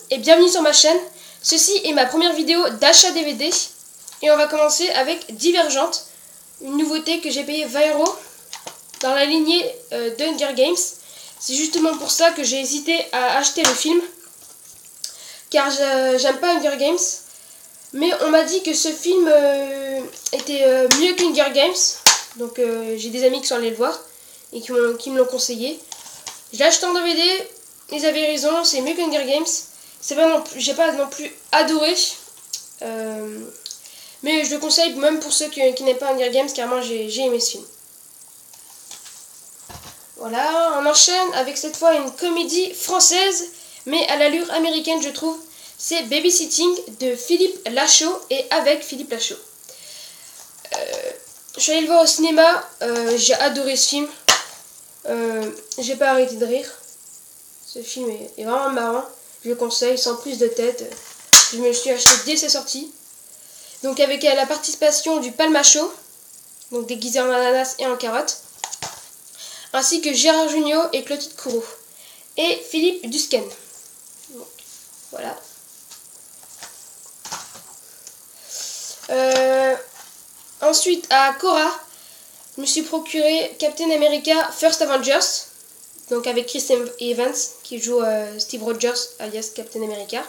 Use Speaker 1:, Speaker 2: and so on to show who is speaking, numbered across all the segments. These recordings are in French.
Speaker 1: et bienvenue sur ma chaîne. Ceci est ma première vidéo d'achat DVD et on va commencer avec Divergente, une nouveauté que j'ai payé 20 € dans la lignée d'Hunger Games. C'est justement pour ça que j'ai hésité à acheter le film, car j'aime pas Hunger Games, mais on m'a dit que ce film était mieux qu'Hunger Games, donc j'ai des amis qui sont allés le voir et qui me l'ont conseillé. Je l'ai acheté en DVD, ils avaient raison, c'est mieux qu'Hunger Games. C'est pas non plus, j'ai pas non plus adoré, mais je le conseille même pour ceux qui n'aiment pas Hunger Games, car moi j'ai aimé ce film. Voilà, on enchaîne avec cette fois une comédie française, mais à l'allure américaine je trouve. C'est Babysitting de Philippe Lachaud et avec Philippe Lachaud. Je suis allée le voir au cinéma, j'ai adoré ce film. J'ai pas arrêté de rire. Ce film est vraiment marrant. Je le conseille sans prise de tête. Je me le suis acheté dès sa sortie. Donc avec la participation du Palmacho, donc déguisé en ananas et en carotte, ainsi que Gérard Jugnot et Clotilde Courreau et Philippe Dusquesne. Donc, voilà. Ensuite à Cora, je me suis procuré Captain America First Avengers, donc avec Chris Evans qui joue Steve Rogers alias Captain America,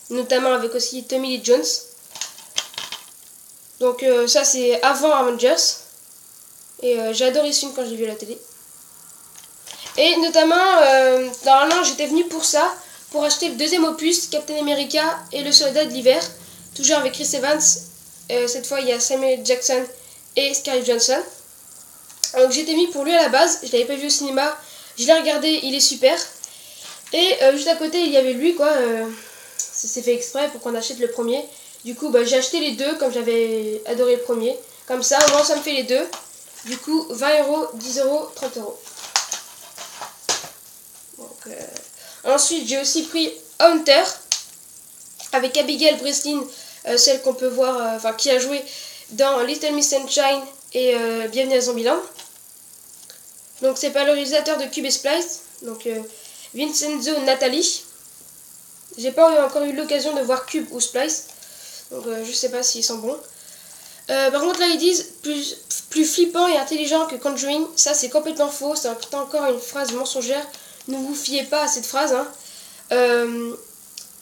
Speaker 1: notamment avec aussi Tommy Lee Jones. Donc ça c'est avant Avengers, et j'ai adoré ce film quand j'ai vu à la télé. Et notamment, normalement j'étais venue pour ça, pour acheter le deuxième opus, Captain America et le Soldat de l'hiver, toujours avec Chris Evans. Cette fois il y a Samuel Jackson et Scarlett Johansson. Donc j'étais mis pour lui à la base, je l'avais pas vu au cinéma, je l'ai regardé, il est super. Et juste à côté il y avait lui quoi, c'est fait exprès pour qu'on achète le premier. Du coup j'ai acheté les deux comme j'avais adoré le premier. Comme ça au moins ça me fait les deux. Du coup 20 €, 10 €, 30 €. Donc, ensuite j'ai aussi pris Hunter avec Abigail Breslin, celle qu'on peut voir, qui a joué dans Little Miss Sunshine et Bienvenue à Zombieland. Donc c'est pas le réalisateur de Cube et Splice, donc Vincenzo Natali. J'ai pas encore eu l'occasion de voir Cube ou Splice, donc je sais pas s'ils sont bons. Par contre là ils disent plus flippant et intelligent que Conjuring. Ça c'est complètement faux, c'est encore une phrase mensongère. Ne vous fiez pas à cette phrase, hein.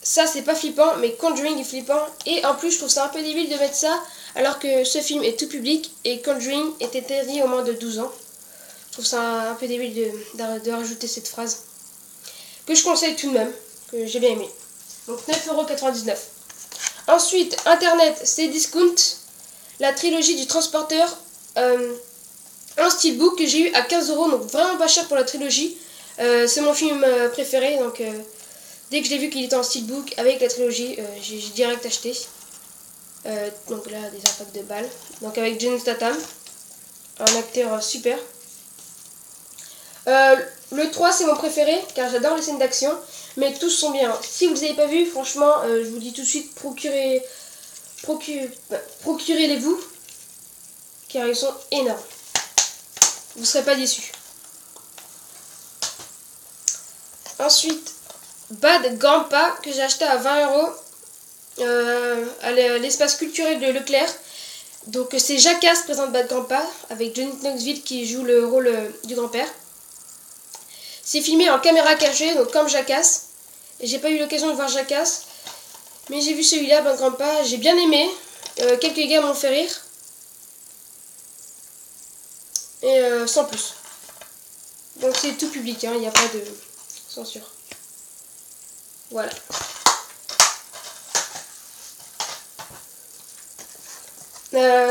Speaker 1: Ça c'est pas flippant, mais Conjuring est flippant. Et en plus je trouve ça un peu débile de mettre ça alors que ce film est tout public et Conjuring est interdit au moins de 12 ans. Je trouve ça un peu débile de rajouter cette phrase, que je conseille tout de même, que j'ai bien aimé. Donc 9,99 €. Ensuite, Internet, c'est Discount, la trilogie du transporteur, un steelbook que j'ai eu à 15 €, donc vraiment pas cher pour la trilogie. C'est mon film préféré, donc dès que je l'ai vu qu'il était en steelbook avec la trilogie, j'ai direct acheté. Donc là, des impacts de balles. Donc avec Jason Statham, un acteur super. Le 3 c'est mon préféré car j'adore les scènes d'action, mais tous sont bien. Si vous ne les avez pas vus, franchement, je vous dis tout de suite, procurez-les-vous car ils sont énormes. Vous ne serez pas déçus. Ensuite, Bad Grandpa que j'ai acheté à 20 € à l'espace culturel de Leclerc. Donc c'est Jackass présente Bad Grandpa avec Johnny Knoxville qui joue le rôle du grand-père. C'est filmé en caméra cachée, donc comme Jackass. Et j'ai pas eu l'occasion de voir Jackass, mais j'ai vu celui-là, Bad Grandpa, j'ai bien aimé. Quelques gars m'ont fait rire. Et sans plus. Donc c'est tout public, hein, il n'y a pas de censure. Voilà.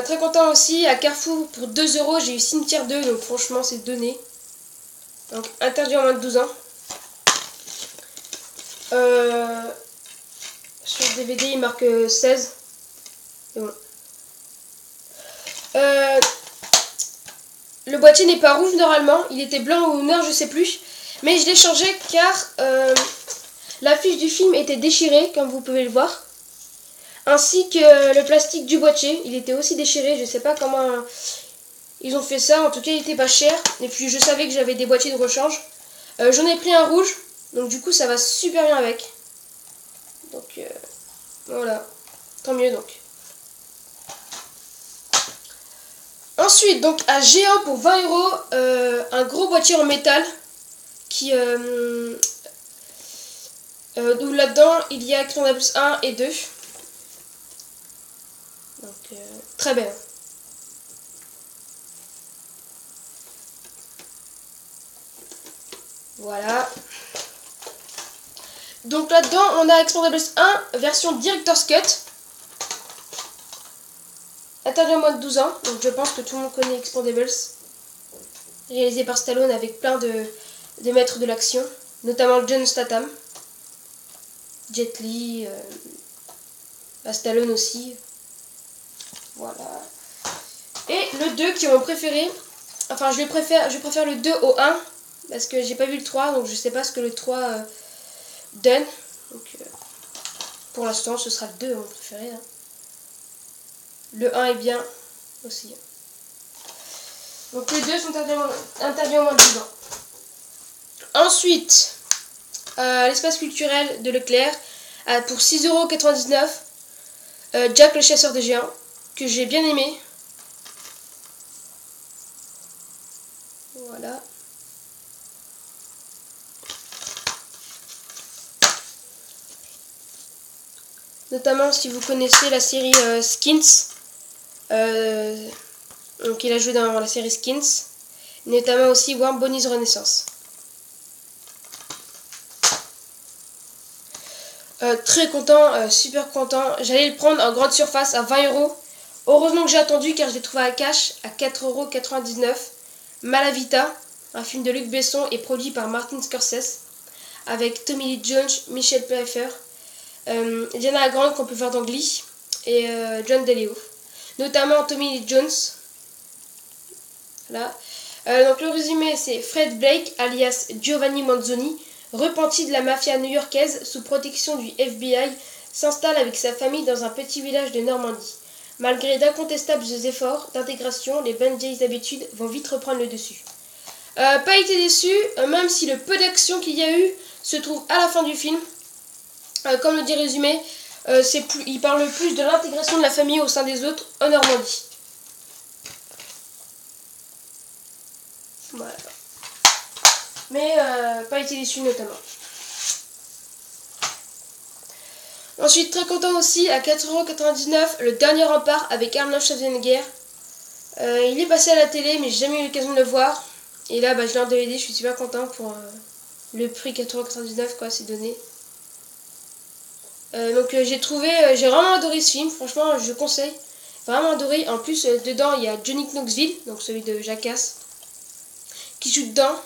Speaker 1: Très content aussi, à Carrefour pour 2 €, j'ai eu Cimetière 2, donc franchement c'est donné. Donc interdit en moins de 12 ans. Sur le DVD il marque 16. C'est bon. Le boîtier n'est pas rouge normalement, il était blanc ou noir je sais plus. Mais je l'ai changé car l'affiche du film était déchirée comme vous pouvez le voir. Ainsi que le plastique du boîtier, il était aussi déchiré, je sais pas comment ils ont fait ça, en tout cas il était pas cher. Et puis je savais que j'avais des boîtiers de rechange. J'en ai pris un rouge, donc du coup ça va super bien avec. Donc voilà, tant mieux donc. Ensuite, donc à Géant pour 20 €, un gros boîtier en métal qui où là-dedans il y a Expendables 1 et 2. Donc très belle. Voilà. Donc là-dedans on a Expendables 1 version Director's Cut. Interdit au moins de 12 ans, donc je pense que tout le monde connaît Expendables. Réalisé par Stallone avec plein de maîtres de l'action, notamment John Statham, Jet Li, Stallone aussi. Voilà. Et le 2 qui est mon préféré, enfin je préfère le 2 au 1, parce que j'ai pas vu le 3, donc je sais pas ce que le 3 donne. Donc pour l'instant ce sera le 2 mon préféré. Hein. Le 1 est bien aussi. Donc les deux sont interdits au moins de 10 ans. Ensuite, l'espace culturel de Leclerc, pour 6,99 €, Jack le chasseur de géants, que j'ai bien aimé. Voilà. Notamment si vous connaissez la série Skins. Donc il a joué dans la série Skins. Notamment aussi Warm Bonnie's Renaissance. Très content, super content. J'allais le prendre en grande surface à 20 €. Heureusement que j'ai attendu car je l'ai trouvé à cash à 4,99 €. Malavita, un film de Luc Besson et produit par Martin Scorsese, avec Tommy Lee Jones, Michelle Pfeiffer, Diana Grant qu'on peut voir dans Glee, et John DeLeo. Notamment Tommy Lee Jones. Là. Donc le résumé, c'est Fred Blake, alias Giovanni Manzoni, repenti de la mafia new-yorkaise sous protection du FBI, s'installe avec sa famille dans un petit village de Normandie. Malgré d'incontestables efforts d'intégration, les bonnes vieilles habitudes vont vite reprendre le dessus. Pas été déçu, même si le peu d'action qu'il y a eu se trouve à la fin du film. Comme le dit le résumé, il parle plus de l'intégration de la famille au sein des autres en Normandie. Voilà. Mais pas été déçu notamment. Ensuite, très content aussi, à 4,99 €, le dernier rempart avec Arnold Schwarzenegger. Il est passé à la télé, mais j'ai jamais eu l'occasion de le voir. Et là, je l'ai en DVD, je suis super content pour le prix 4,99 €, quoi, c'est donné. Donc j'ai vraiment adoré ce film, franchement, je conseille. Vraiment adoré. En plus, dedans, il y a Johnny Knoxville, donc celui de Jackass, qui joue dedans.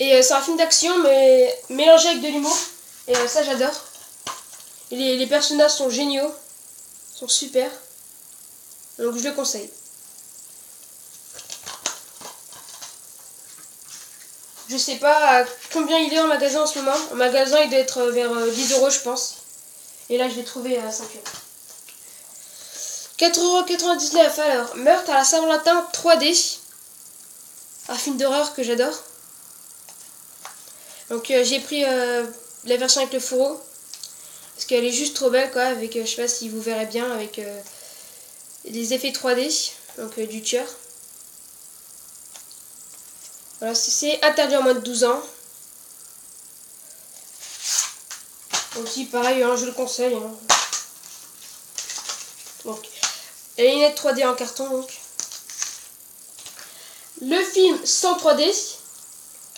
Speaker 1: Et c'est un film d'action, mais mélangé avec de l'humour. Et ça, j'adore. Les personnages sont géniaux, sont super. Donc je le conseille. Je sais pas combien il est en magasin en ce moment. En magasin, il doit être vers 10 € je pense. Et là, je l'ai trouvé à 5 €. 4,99 €. Alors, Meurtre à la Saint-Valentin 3D. Un film d'horreur que j'adore. Donc j'ai pris la version avec le fourreau. Parce qu'elle est juste trop belle, quoi. Avec, je sais pas si vous verrez bien, avec des effets 3D. Donc du tueur. Voilà, c'est interdit en moins de 12 ans. Aussi pareil, hein, je le conseille. Hein. Donc, les lunettes 3D en carton donc. Le film sans 3D,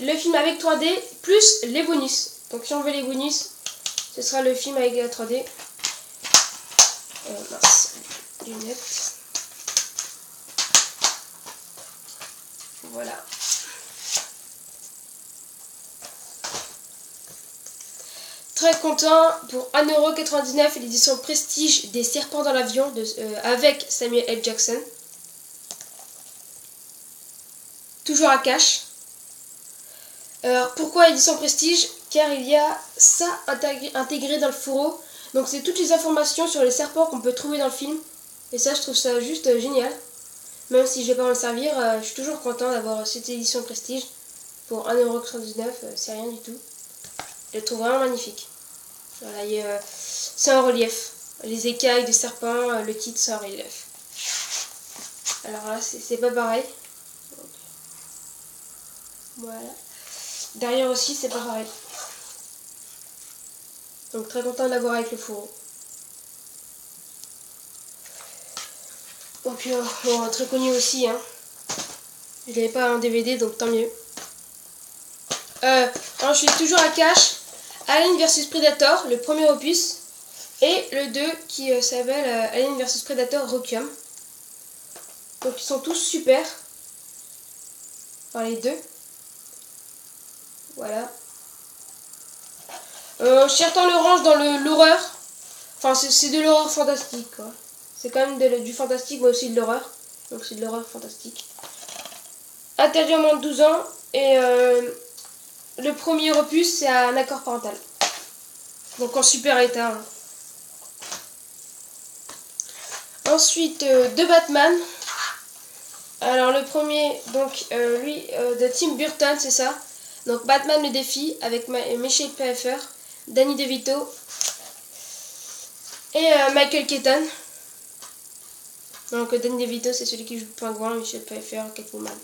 Speaker 1: le film avec 3D plus les bonus. Donc si on veut les bonus, ce sera le film avec la 3D. Mince, lunettes. Voilà. Très content pour 1,99 € l'édition Prestige des Serpents dans l'avion avec Samuel L. Jackson. Toujours à cash. Alors pourquoi édition Prestige? Car il y a ça intégré dans le fourreau. Donc c'est toutes les informations sur les serpents qu'on peut trouver dans le film. Et ça, je trouve ça juste génial. Même si je vais pas m'en servir, je suis toujours content d'avoir cette édition Prestige. Pour 1,99 €, c'est rien du tout. Je le trouve vraiment magnifique. Voilà, c'est en relief. Les écailles des serpents, le titre, c'est en relief. Alors là, c'est pas pareil. Donc, voilà. Derrière aussi, c'est pas pareil. Donc très content de l'avoir avec le fourreau. Donc bon, très connu aussi, hein. Je l'avais pas en DVD, donc tant mieux. Je suis toujours à cache. Alien vs Predator, le premier opus. Et le 2 qui s'appelle Alien vs Predator Requiem. Donc ils sont tous super. Enfin les deux. Voilà. Certains le rangent dans l'horreur. Enfin c'est de l'horreur fantastique quoi. C'est quand même du fantastique mais aussi de l'horreur. Donc c'est de l'horreur fantastique. Interdit au moins de 12 ans. Et le premier opus c'est un accord parental. Donc en super état. Hein. Ensuite de Batman. Alors le premier, donc lui de Tim Burton, c'est ça. Donc Batman le défi avec Michelle Pfeiffer, Danny DeVito et Michael Keaton. Donc Danny DeVito c'est celui qui joue Pingouin, Michelle Pfeiffer, Catwoman.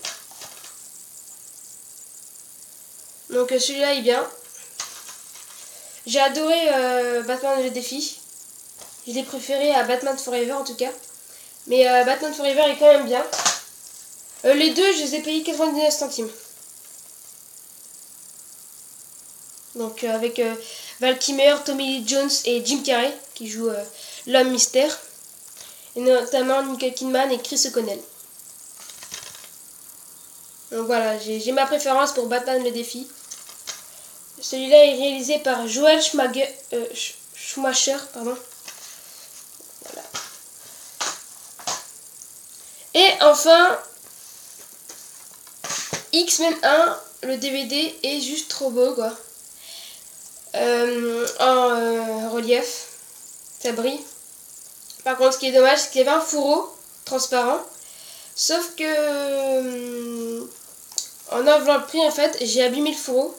Speaker 1: Donc celui-là est bien. J'ai adoré Batman le défi. Je l'ai préféré à Batman Forever en tout cas. Mais Batman Forever est quand même bien. Les deux, je les ai payés 99 centimes. Donc avec Val Kilmer, Tommy Lee Jones et Jim Carrey qui jouent l'homme mystère. Et notamment Nicole Kidman et Chris O'Connell. Donc voilà, j'ai ma préférence pour Batman le défi. Celui-là est réalisé par Joel Schumacher. Pardon. Voilà. Et enfin, X-Men 1, le DVD est juste trop beau quoi. En relief, ça brille. Par contre, ce qui est dommage, c'est qu'il y avait un fourreau transparent. Sauf que en enlevant le prix, en fait, j'ai abîmé le fourreau.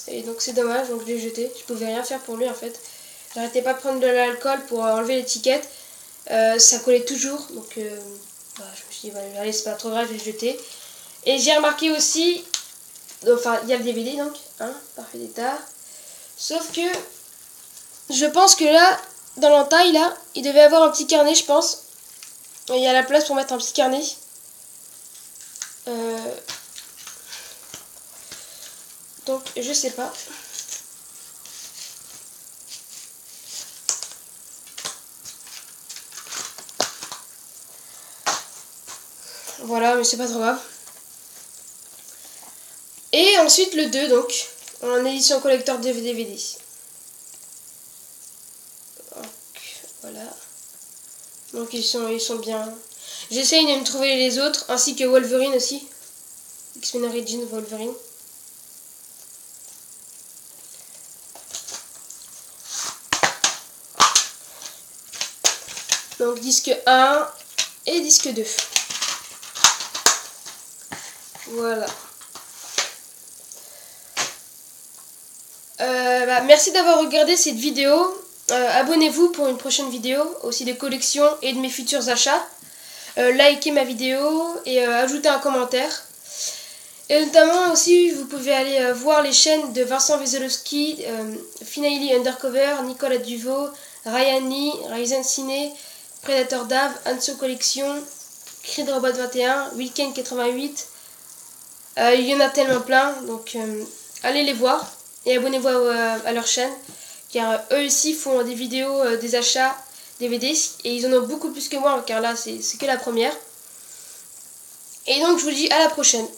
Speaker 1: Et donc c'est dommage, donc je l'ai jeté. Je pouvais rien faire pour lui en fait. J'arrêtais pas de prendre de l'alcool pour enlever l'étiquette. Ça collait toujours. Donc je me suis dit, voilà, allez, c'est pas trop grave, je vais le jeter. Et j'ai remarqué aussi, enfin il y a le DVD donc, hein, parfait d'état. Sauf que je pense que là, dans l'entaille là, il devait avoir un petit carnet je pense. Et il y a la place pour mettre un petit carnet. Donc je sais pas. Voilà, mais c'est pas trop grave. Et ensuite le 2 donc, en édition collector DVD. Donc voilà. Donc ils sont bien. J'essaye de me trouver les autres, ainsi que Wolverine aussi. X-Men Origins Wolverine. Donc disque 1 et disque 2. Voilà. Merci d'avoir regardé cette vidéo. Abonnez-vous pour une prochaine vidéo, aussi des collections et de mes futurs achats. Likez ma vidéo et ajoutez un commentaire. Et notamment aussi, vous pouvez aller voir les chaînes de Vincent Wesolowski, Finally Undercover, Nicolas Duvaux, Ryan Lee, Ryzen Ciné, Predator Dave, Anso Collection, Creed Robot 21, Weekend 88. Il y en a tellement plein, donc allez les voir et abonnez-vous à leur chaîne, car eux aussi font des vidéos, des achats DVD, et ils en ont beaucoup plus que moi, car là c'est que la première. Et donc je vous dis à la prochaine.